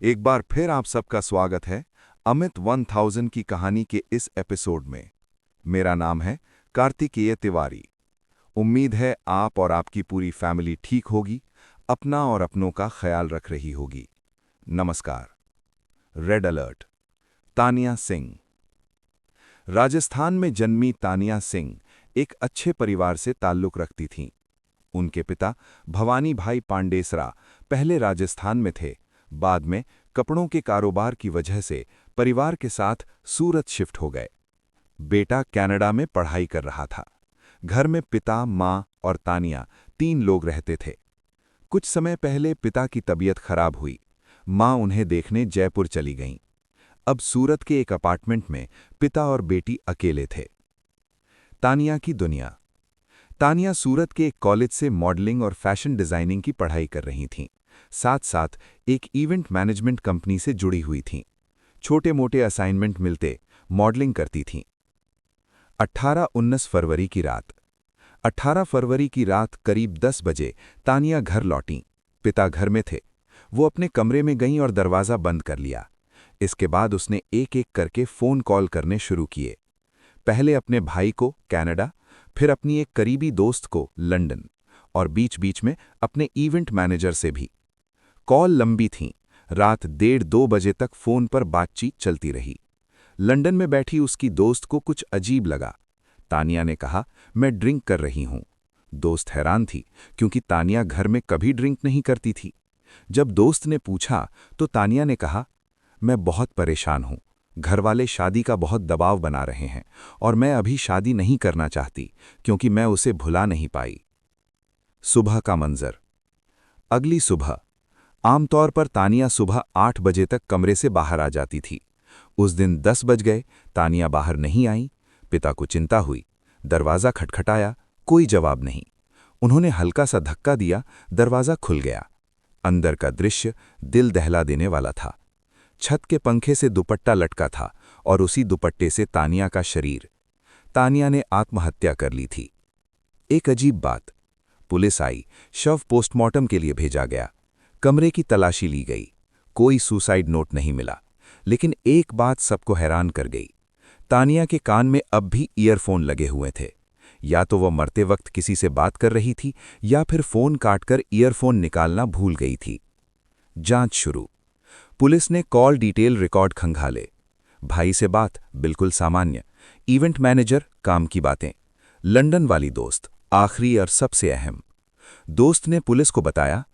एक बार फिर आप सबका स्वागत है अमित 1000 की कहानी के इस एपिसोड में। मेरा नाम है कार्तिकेय तिवारी। उम्मीद है आप और आपकी पूरी फैमिली ठीक होगी, अपना और अपनों का ख्याल रख रही होगी। नमस्कार। Red alert. तानिया सिंह। राजस्थान में जन्मी तानिया सिंह एक अच्छे परिवार से ताल्लुक रखती थीं। उनके पिता भवानी भाई पांडेसरा पहले राजस्थान में थे, बाद में कपड़ों के कारोबार की वजह से परिवार के साथ सूरत शिफ्ट हो गए। बेटा कनाडा में पढ़ाई कर रहा था। घर में पिता, माँ और तानिया 3 लोग रहते थे। कुछ समय पहले पिता की तबीयत खराब हुई। माँ उन्हें देखने जयपुर चली गईं। अब सूरत के एक अपार्टमेंट में पिता और बेटी अकेले थे। तानिया की दुनिया। तानिया सूरत के एक कॉलेज से मॉडलिंग और फैशन डिजाइनिंग की पढ़ाई कर रही थीं। साथ साथ एक इवेंट मैनेजमेंट कंपनी से जुड़ी हुई थीं। छोटे मोटे असाइनमेंट मिलते मॉडलिंग करती थीं। 18-19 फरवरी की रात। 18 फरवरी की रात करीब 10 बजे तानिया घर लौटीं। पिता घर में थे। वो अपने कमरे में गईं और दरवाज़ा बंद कर लिया। इसके बाद उसने एक एक करके फ़ोन कॉल करने शुरू किए। पहले अपने भाई को कनाडा, फिर अपनी एक करीबी दोस्त को लंदन, और बीच बीच में अपने इवेंट मैनेजर से भी। कॉल लंबी थीं। रात 1:30-2 बजे तक फ़ोन पर बातचीत चलती रही। लंदन में बैठी उसकी दोस्त को कुछ अजीब लगा। तानिया ने कहा, मैं ड्रिंक कर रही हूं। दोस्त हैरान थी, क्योंकि तानिया घर में कभी ड्रिंक नहीं करती थी। जब दोस्त ने पूछा तो तानिया ने कहा, मैं बहुत परेशान हूं। घर वाले शादी का बहुत दबाव बना रहे हैं और मैं अभी शादी नहीं करना चाहती, क्योंकि मैं उसे भुला नहीं पाई। सुबह का मंजर। अगली सुबह। आमतौर पर तानिया सुबह 8 बजे तक कमरे से बाहर आ जाती थी। उस दिन 10 बज गए, तानिया बाहर नहीं आई। पिता को चिंता हुई। दरवाज़ा खटखटाया, कोई जवाब नहीं। उन्होंने हल्का सा धक्का दिया, दरवाज़ा खुल गया। अंदर का दृश्य दिल दहला देने वाला था। छत के पंखे से दुपट्टा लटका था और उसी दुपट्टे से तानिया का शरीर। तानिया ने आत्महत्या कर ली थी। एक अजीब बात। पुलिस आई, शव पोस्टमार्टम के लिए भेजा गया। कमरे की तलाशी ली गई। कोई सुसाइड नोट नहीं मिला। लेकिन एक बात सबको हैरान कर गई। तानिया के कान में अब भी ईयरफोन लगे हुए थे। या तो वह मरते वक्त किसी से बात कर रही थी, या फिर फोन काटकर ईयरफोन निकालना भूल गई थी। जांच शुरू। पुलिस ने कॉल डिटेल रिकॉर्ड खंगाले। भाई से बात बिल्कुल सामान्य। इवेंट मैनेजर, काम की बातें। लंदन वाली दोस्त, आखिरी और सबसे अहम। दोस्त ने पुलिस को बताया,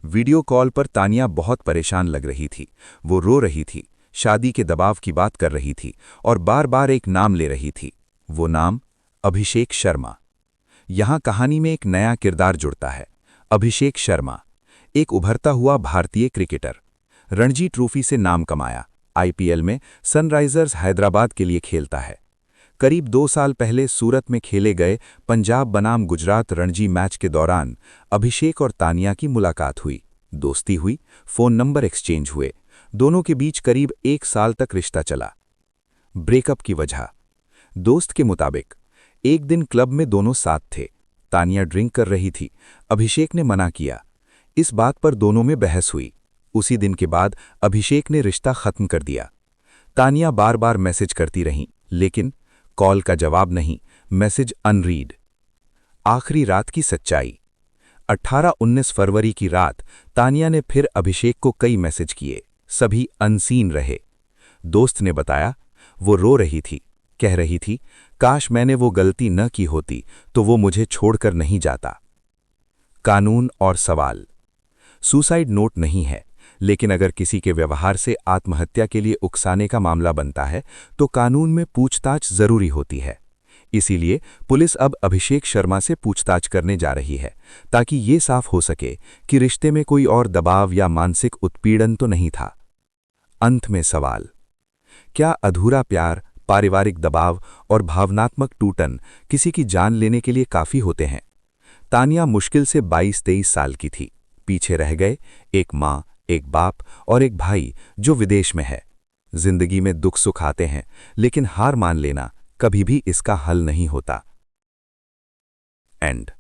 वीडियो कॉल पर तानिया बहुत परेशान लग रही थी। वो रो रही थी, शादी के दबाव की बात कर रही थी और बार बार एक नाम ले रही थी। वो नाम अभिषेक शर्मा। यहां कहानी में एक नया किरदार जुड़ता है। अभिषेक शर्मा एक उभरता हुआ भारतीय क्रिकेटर। रणजी ट्रॉफी से नाम कमाया। आईपीएल में सनराइजर्स हैदराबाद के लिए खेलता है। करीब 2 साल पहले सूरत में खेले गए पंजाब बनाम गुजरात रणजी मैच के दौरान अभिषेक और तानिया की मुलाकात हुई। दोस्ती हुई, फ़ोन नंबर एक्सचेंज हुए। दोनों के बीच करीब 1 साल तक रिश्ता चला। ब्रेकअप की वजह। दोस्त के मुताबिक एक दिन क्लब में दोनों साथ थे। तानिया ड्रिंक कर रही थी। अभिषेक ने मना किया। इस बात पर दोनों में बहस हुई। उसी दिन के बाद अभिषेक ने रिश्ता खत्म कर दिया। तानिया बार बार मैसेज करती रहीं, लेकिन कॉल का जवाब नहीं, मैसेज अनरीड। आखिरी रात की सच्चाई। 18-19 फरवरी की रात तानिया ने फिर अभिषेक को कई मैसेज किए। सभी अनसीन रहे। दोस्त ने बताया, वो रो रही थी, कह रही थी, काश मैंने वो गलती न की होती तो वो मुझे छोड़कर नहीं जाता। कानून और सवाल। सुसाइड नोट नहीं है, लेकिन अगर किसी के व्यवहार से आत्महत्या के लिए उकसाने का मामला बनता है तो कानून में पूछताछ जरूरी होती है। इसीलिए पुलिस अब अभिषेक शर्मा से पूछताछ करने जा रही है, ताकि ये साफ हो सके कि रिश्ते में कोई और दबाव या मानसिक उत्पीड़न तो नहीं था। अंत में सवाल, क्या अधूरा प्यार, पारिवारिक दबाव और भावनात्मक टूटन किसी की जान लेने के लिए काफी होते हैं? तानिया मुश्किल से 22-23 साल की थी। पीछे रह गए एक माँ, एक बाप और एक भाई जो विदेश में है। जिंदगी में दुख सुख आते हैं, लेकिन हार मान लेना कभी भी इसका हल नहीं होता। एंड।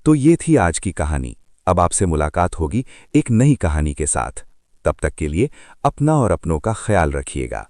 तो ये थी आज की कहानी। अब आपसे मुलाकात होगी एक नई कहानी के साथ। तब तक के लिए अपना और अपनों का ख्याल रखिएगा।